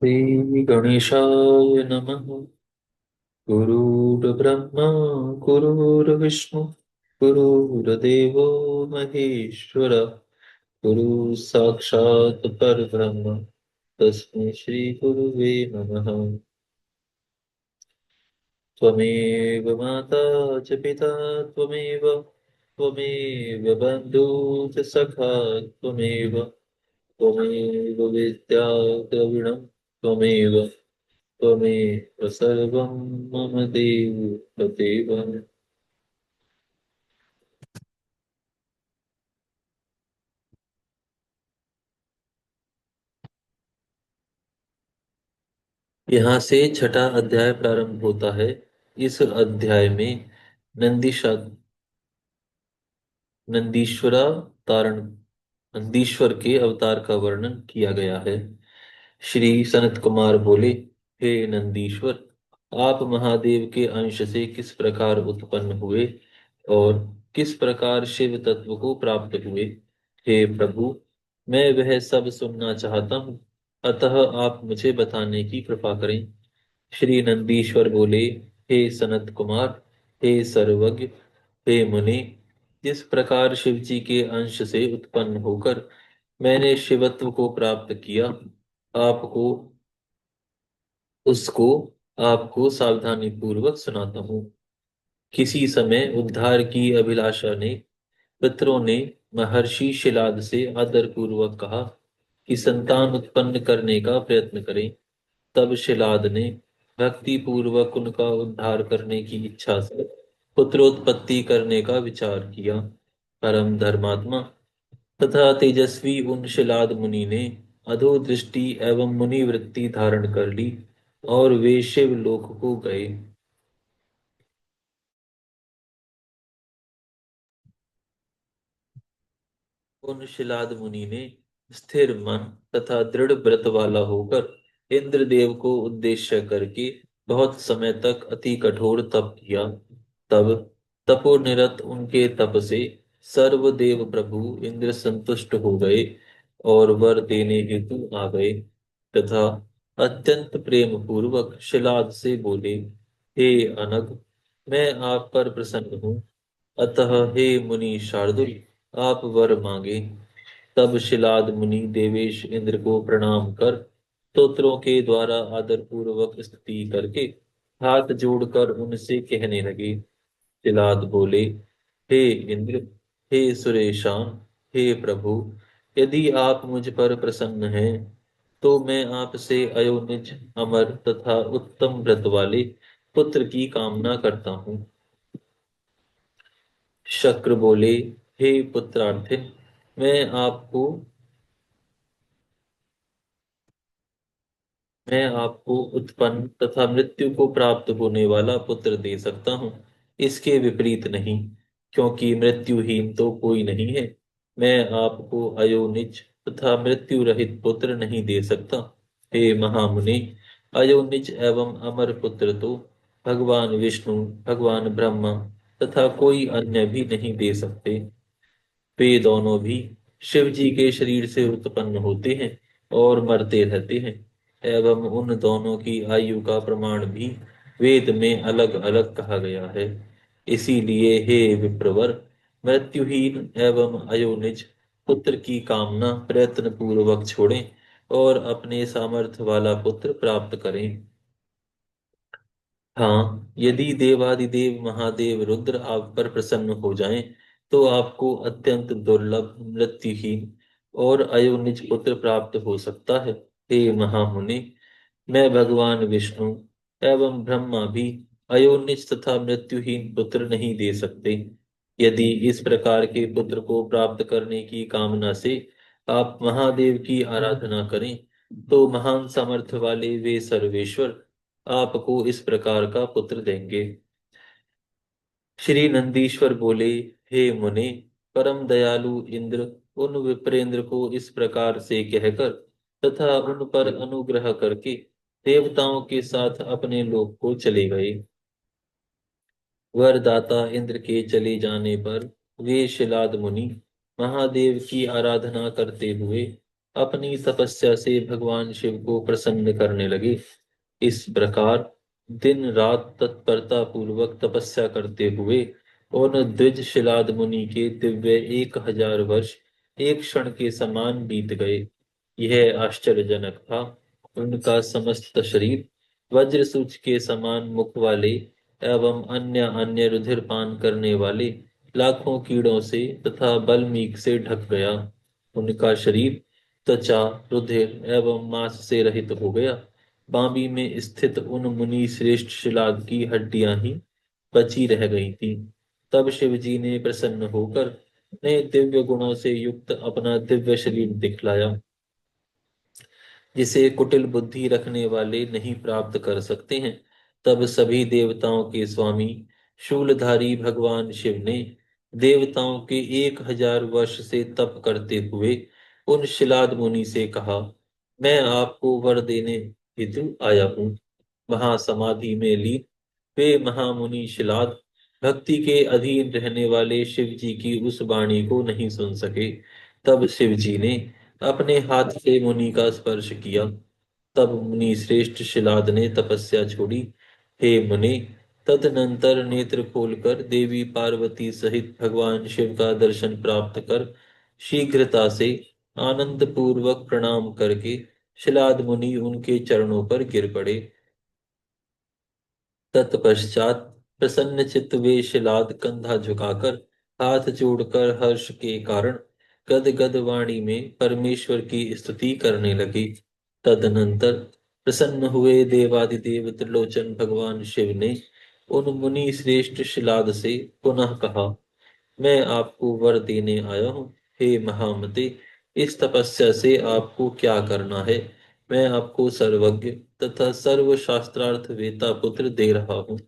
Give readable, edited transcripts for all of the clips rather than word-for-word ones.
श्री गणेशाय नमः। गुरुर्ब्रह्मा गुरुर्विष्णु गुरुर्देवो महेश्वर गुरु साक्षात् परब्रह्म तस्मै श्री गुरुवे नमः। त्वमेव माता च पिता त्वमेव त्वमेव बन्धुः च सखा त्वमेव त्वमेव विद्या द्रविणं त्वमेव त्वमेव सर्वं मम देव। यहाँ से छठा अध्याय प्रारंभ होता है। इस अध्याय में नंदीशा नंदीश्वरावतारण नंदीश्वर के अवतार का वर्णन किया गया है। श्री सनत कुमार बोले, हे नंदीश्वर, आप महादेव के अंश से किस प्रकार उत्पन्न हुए और किस प्रकार शिव तत्व को प्राप्त हुए। हे प्रभु, मैं वह सब सुनना चाहता हूँ, अतः आप मुझे बताने की कृपा करें। श्री नंदीश्वर बोले, हे सनत कुमार, हे सर्वज्ञ, हे मुनि, जिस प्रकार शिव जी के अंश से उत्पन्न होकर मैंने शिवत्व को प्राप्त किया, आपको उसको आपको सावधानी पूर्वक सुनाता हूँ। किसी समय उद्धार की अभिलाषा ने पितरों ने महर्षि शिलाद से आदर पूर्वक कहा कि संतान उत्पन्न करने का प्रयत्न करें। तब शिलाद ने भक्ति पूर्वक उनका उद्धार करने की इच्छा से पुत्रोत्पत्ति करने का विचार किया। परम धर्मात्मा तथा तेजस्वी उन शिलाद मुनि ने अधोदृष्टि एवं मुनि वृत्ति धारण कर ली और वे शिवलोक को गए। उन शिलाद मुनि ने स्थिर मन तथा दृढ़ व्रत वाला होकर इंद्रदेव को उद्देश्य करके बहुत समय तक अति कठोर तप किया। तब तपोनिरत उनके तप से सर्वदेव प्रभु इंद्र संतुष्ट हो गए और वर देने हेतु आ गए तथा अत्यंत प्रेम पूर्वक शिलाद से बोले, हे अनग, मैं आप पर प्रसन्न हूँ, अतः हे मुनि शार्दुल, आप वर मांगे। तब शिलाद मुनि देवेश इंद्र को प्रणाम कर स्तोत्रों के द्वारा आदर पूर्वक स्तुति करके हाथ जोड़कर उनसे कहने लगे। शिलाद बोले, हे इंद्र, हे सुरेशान, हे प्रभु, यदि आप मुझ पर प्रसन्न हैं तो मैं आपसे अयोनिज अमर तथा उत्तम व्रत वाले पुत्र की कामना करता हूँ। शक्र बोले, हे पुत्रार्थिन, मैं आपको मैं आपको उत्पन्न तथा मृत्यु को प्राप्त होने वाला पुत्र दे सकता हूँ, इसके विपरीत नहीं, क्योंकि मृत्युहीन तो कोई नहीं है। मैं आपको अयोनिज तथा मृत्यु रहित पुत्र नहीं दे सकता। हे महामुनि, अयोनिज एवं अमर पुत्र तो भगवान विष्णु, भगवान ब्रह्मा तथा कोई अन्य भी नहीं दे सकते। वे दोनों भी शिव जी के शरीर से उत्पन्न होते हैं और मरते रहते हैं, एवं उन दोनों की आयु का प्रमाण भी वेद में अलग अलग कहा गया है। इसीलिए हे विप्रवर, मृत्युहीन एवं अयोनिज पुत्र की कामना प्रयत्न पूर्वक छोड़ें और अपने सामर्थ्य वाला पुत्र प्राप्त करें। हाँ, यदि देवादिदेव महादेव रुद्र आप पर प्रसन्न हो जाएं, तो आपको अत्यंत दुर्लभ मृत्युहीन और अयोनिज पुत्र प्राप्त हो सकता है। हे महामुनि, मैं भगवान विष्णु एवं ब्रह्मा भी अयोनिज तथा मृत्युहीन पुत्र नहीं दे सकते। यदि इस प्रकार के पुत्र को प्राप्त करने की कामना से आप महादेव की आराधना करें, तो महान सामर्थ्य वाले वे सर्वेश्वर आपको इस प्रकार का पुत्र देंगे। श्री नंदीश्वर बोले, हे मुने, परम दयालु इंद्र उन विप्रेंद्र को इस प्रकार से कहकर तथा उन पर अनुग्रह करके देवताओं के साथ अपने लोक को चले गए। वरदाता इंद्र के चले जाने पर वे शिलाद मुनि महादेव की आराधना करते हुए अपनी तपस्या से भगवान शिव को प्रसन्न करने लगे। इस प्रकार दिन रात तत्परता पूर्वक तपस्या करते हुए उन द्विज शिलाद मुनि के दिव्य 1000 वर्ष एक क्षण के समान बीत गए। यह आश्चर्यजनक था। उनका समस्त शरीर वज्र सूच के समान मुख वाले एवं अन्य अन्य रुधिर पान करने वाले लाखों कीड़ों से तथा बल्मीक से ढक गया। उनका शरीर त्वचा, रुधिर एवं मांस से रहित हो गया। बांबी में स्थित उन मुनि श्रेष्ठ शिलाद की हड्डियां ही बची रह गई थी। तब शिव जी ने प्रसन्न होकर नए दिव्य गुणों से युक्त अपना दिव्य शरीर दिखलाया, जिसे कुटिल बुद्धि रखने वाले नहीं प्राप्त कर सकते हैं। तब सभी देवताओं के स्वामी शूलधारी भगवान शिव ने देवताओं के 1000 वर्ष से तप करते हुए उन शिलाद मुनि से कहा, मैं आपको वर देने हेतु आया हूँ। महासमाधि में लीन वे महामुनि शिलाद भक्ति के अधीन रहने वाले शिव जी की उस वाणी को नहीं सुन सके। तब शिव जी ने अपने हाथ से मुनि का स्पर्श किया। तब मुनि श्रेष्ठ शिलाद ने तपस्या छोड़ी। हे मुनि, तदनंतर नेत्र खोलकर देवी पार्वती सहित भगवान शिव का दर्शन प्राप्त कर शीघ्रता से आनंद पूर्वक प्रणाम करके शिलाद मुनि उनके चरणों पर गिर पड़े। तत्पश्चात प्रसन्न चित्त वे शिलाद कंधा झुकाकर हाथ जोड़कर हर्ष के कारण गदगद वाणी में परमेश्वर की स्तुति करने लगी। तदनंतर प्रसन्न हुए देवादिदेव त्रिलोचन भगवान शिव ने उन मुनि श्रेष्ठ शिलाद से पुनः कहा, मैं आपको वर देने आया हूँ। हे महामते, इस तपस्या से आपको क्या करना है? मैं आपको सर्वज्ञ तथा सर्व शास्त्रार्थ वेता पुत्र दे रहा हूँ।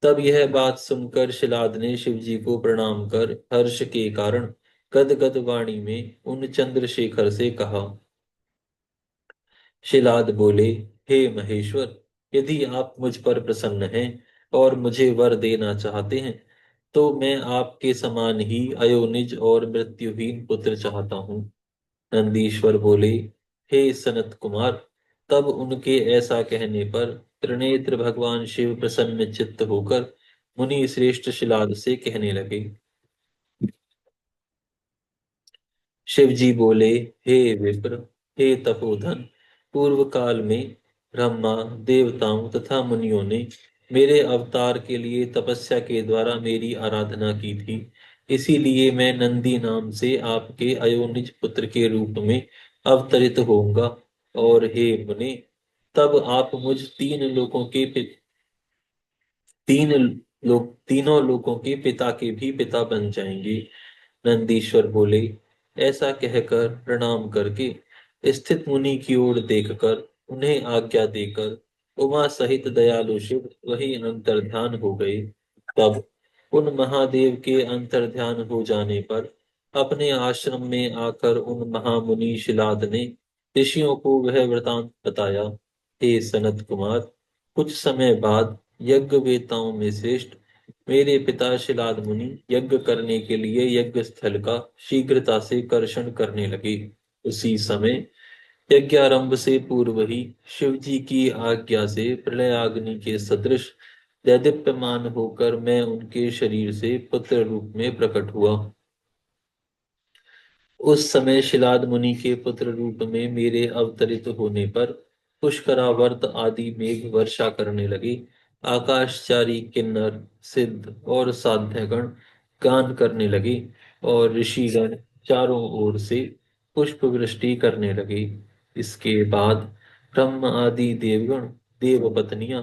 तब यह बात सुनकर शिलाद ने शिव जी को प्रणाम कर हर्ष के कारण गदगद वाणी में उन चंद्रशेखर से कहा। शिलाद बोले, हे महेश्वर, यदि आप मुझ पर प्रसन्न हैं और मुझे वर देना चाहते हैं, तो मैं आपके समान ही अयोनिज और मृत्युहीन पुत्र चाहता हूँ। नंदीश्वर बोले, हे सनत कुमार। तब उनके ऐसा कहने पर त्रिनेत्र भगवान शिव प्रसन्न चित्त होकर मुनि श्रेष्ठ शिलाद से कहने लगे। शिव जी बोले, हे विप्र, हे तपोधन, पूर्व काल में ब्रह्मा, देवताओं तथा मुनियों ने मेरे अवतार के लिए तपस्या के द्वारा मेरी आराधना की थी। इसीलिए मैं नंदी नाम से आपके अयोनिज पुत्र के रूप में अवतरित होऊंगा। और हे मुनि, तब आप मुझ तीनों लोगों के पिता के भी पिता बन जाएंगे। नंदीश्वर बोले, ऐसा कहकर प्रणाम करके स्थित मुनि की ओर देखकर उन्हें आज्ञा देकर उमा सहित दयालु शिव वही अंतर्ध्यान हो गए। तब उन महादेव के अंतर्ध्यान हो जाने पर अपने आश्रम में आकर उन महामुनि शिलाद ने ऋषियों को वह वृतांत बताया। हे सनत कुमार, कुछ समय बाद यज्ञ वेताओं में श्रेष्ठ मेरे पिता शिलाद मुनि यज्ञ करने के लिए यज्ञ स्थल का शीघ्रता से कर्षण करने लगे। उसी समय यज्ञारंभ से पूर्व ही शिव जी की आज्ञा से प्रलयाग्नि के सदृश दैदीप्यमान होकर मैं उनके शरीर से पुत्र रूप में प्रकट हुआ। उस समय शिलाद मुनि के पुत्र रूप में मेरे अवतरित होने पर पुष्करावर्त आदि मेघ वर्षा करने लगे। आकाशचारी किन्नर, सिद्ध और साध्यगण गान करने लगे और ऋषिगण चारों ओर से पुष्प वृष्टि करने लगे। इसके बाद ब्रह्म आदि देवगण, देव पत्नियां,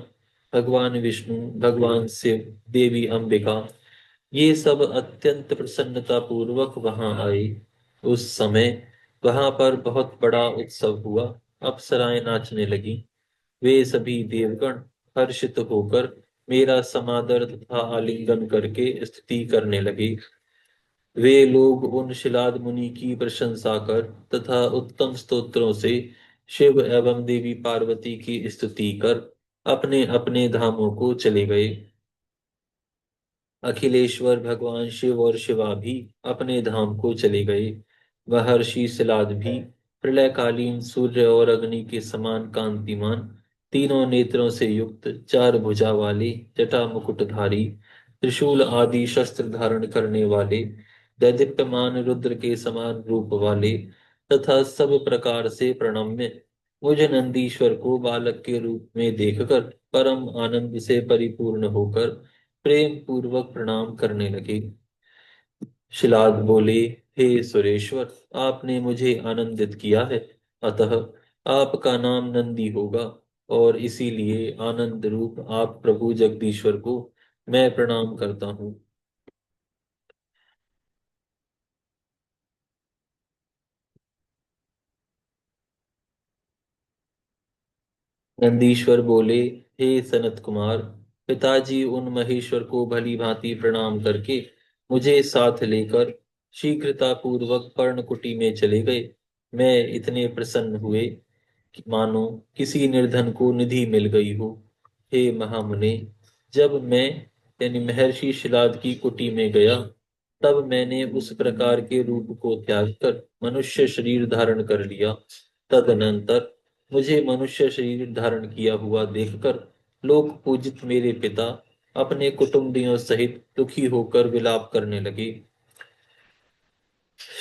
भगवान विष्णु, भगवान शिव, देवी अंबिका, ये सब अत्यंत प्रसन्नता पूर्वक वहां आए। उस समय वहां पर बहुत बड़ा उत्सव हुआ। अप्सराएं नाचने लगी। वे सभी देवगण हर्षित होकर मेरा समादर तथा आलिंगन करके स्तुति करने लगे। वे लोग उन शिलाद मुनि की प्रशंसा कर तथा उत्तम स्तोत्रों से शिव एवं देवी पार्वती की स्तुति कर अपने अपने धामों को चले गए। अखिलेश्वर भगवान शिव और शिवा भी अपने धाम को चले गए। महर्षि सिलाद भी प्रलयकालीन सूर्य और अग्नि के समान कांतिमान, तीनों नेत्रों से युक्त, चार भुजा वाले, जटा मुकुटधारी, त्रिशूल आदि शस्त्र धारण करने वाले, दैदीप्यमान रुद्र के समान रूप वाले तथा सब प्रकार से प्रणम्य, मुझ नंदीश्वर को बालक के रूप में देखकर परम आनंद से परिपूर्ण होकर प्रेम पूर्वक प्रणाम करने लगे। शिलाद बोले, हे सुरेश्वर, आपने मुझे आनंदित किया है, अतः आपका नाम नंदी होगा, और इसीलिए आनंद रूप आप प्रभु जगदीश्वर को मैं प्रणाम करता हूँ। नंदीश्वर बोले, हे सनत कुमार, पिताजी उन महेश्वर को भली भांति प्रणाम करके मुझे साथ लेकर शीघ्रता पूर्वक पर्णकुटी में चले गए। मैं इतने प्रसन्न हुए कि मानो किसी निर्धन को निधि मिल गई हो। हे महामुने, जब मैं यानी महर्षि शिलाद की कुटी में गया, तब मैंने उस प्रकार के रूप को त्याग कर मनुष्य शरीर धारण कर लिया। तदनंतर मुझे मनुष्य शरीर धारण किया हुआ देखकर लोक पूजित मेरे पिता अपने कुटुंबियों सहित दुखी होकर विलाप करने लगे।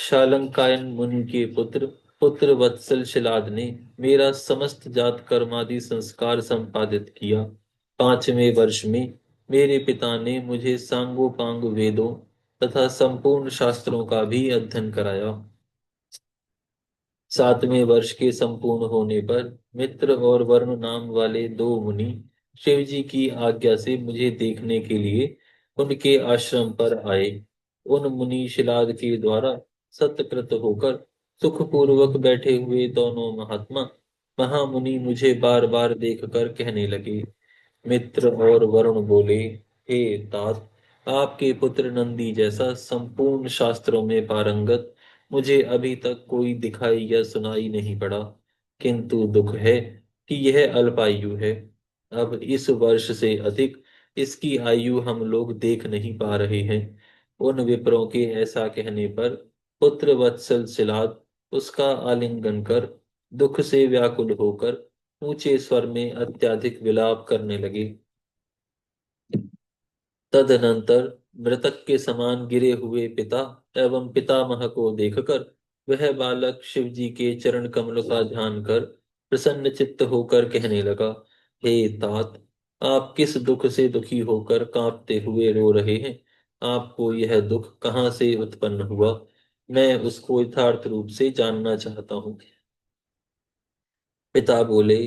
शालंकायन मुनि के पुत्र पुत्र वत्सल शिलाद ने मेरा समस्त जात कर्मादि संस्कार संपादित किया। पांचवें वर्ष में मेरे पिता ने मुझे सांगोपांग वेदों तथा संपूर्ण शास्त्रों का भी अध्ययन कराया। सातवें वर्ष के संपूर्ण होने पर मित्र और वरुण नाम वाले दो मुनि शिव जी की आज्ञा से मुझे देखने के लिए उनके आश्रम पर आए। उन मुनि शिलाद के द्वारा सत्कृत होकर सुखपूर्वक बैठे हुए दोनों महात्मा महामुनि मुझे बार बार देखकर कहने लगे। मित्र और वरुण बोले, हे तात, आपके पुत्र नंदी जैसा संपूर्ण शास्त्रों में पारंगत मुझे अभी तक कोई दिखाई या सुनाई नहीं पड़ा, किंतु दुख है कि यह अल्पायु है। अब इस वर्ष से अधिक इसकी आयु हम लोग देख नहीं पा रहे हैं। उन विप्रों के ऐसा कहने पर पुत्र वत्सल सिलाद उसका आलिंगन कर दुख से व्याकुल होकर ऊंचे स्वर में अत्यधिक विलाप करने लगे। तदनंतर मृतक के समान गिरे हुए पिता एवं पितामह को देखकर वह बालक शिव जी के चरण कमल का ध्यान कर प्रसन्न चित्त होकर कहने लगा, हे तात, आप किस दुख से दुखी होकर कांपते हुए रो रहे हैं? आपको यह दुख कहाँ से उत्पन्न हुआ? मैं उसको यथार्थ रूप से जानना चाहता हूँ। पिता बोले,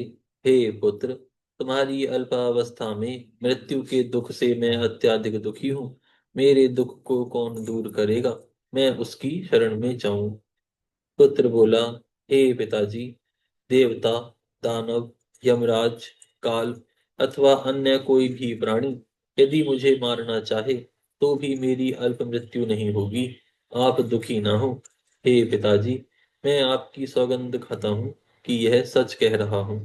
हे पुत्र, तुम्हारी अल्पावस्था में मृत्यु के दुख से मैं अत्यधिक दुखी हूँ। मेरे दुख को कौन दूर करेगा? मैं उसकी शरण में जाऊं। पुत्र बोला, हे पिताजी, देवता, दानव, यमराज, काल अथवा अन्य कोई भी प्राणी यदि मुझे मारना चाहे तो भी मेरी अल्प मृत्यु नहीं होगी। आप दुखी ना हो। हे पिताजी, मैं आपकी सौगंध खाता हूँ कि यह सच कह रहा हूँ।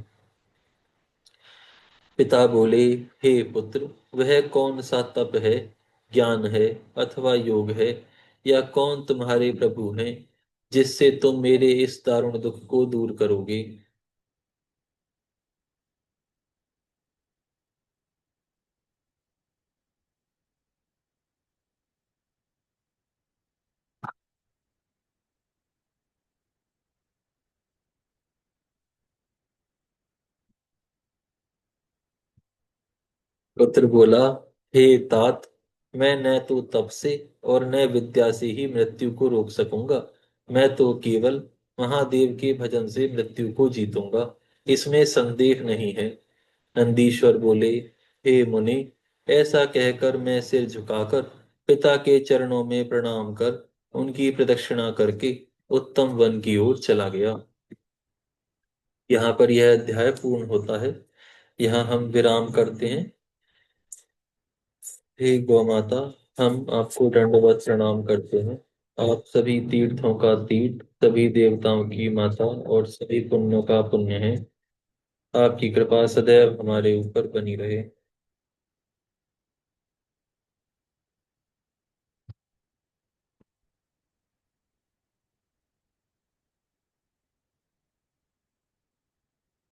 पिता बोले, हे पुत्र, वह कौन सा तप है, ज्ञान है अथवा योग है, या कौन तुम्हारे प्रभु हैं जिससे तुम मेरे इस दारुण दुख को दूर करोगे? पुत्र बोला, हे तात, मैं न तो तप से और न विद्या से ही मृत्यु को रोक सकूंगा। मैं तो केवल महादेव के भजन से मृत्यु को जीतूंगा, इसमें संदेह नहीं है। नंदीश्वर बोले, हे मुनि, ऐसा कहकर मैं सिर झुकाकर पिता के चरणों में प्रणाम कर उनकी प्रदक्षिणा करके उत्तम वन की ओर चला गया। यहाँ पर यह अध्याय पूर्ण होता है। यहाँ हम विराम करते हैं। हे गौ माता, हम आपको दंडवत प्रणाम करते हैं। आप सभी तीर्थों का तीर्थ, सभी देवताओं की माता और सभी पुण्यों का पुण्य है। आपकी कृपा सदैव हमारे ऊपर बनी रहे।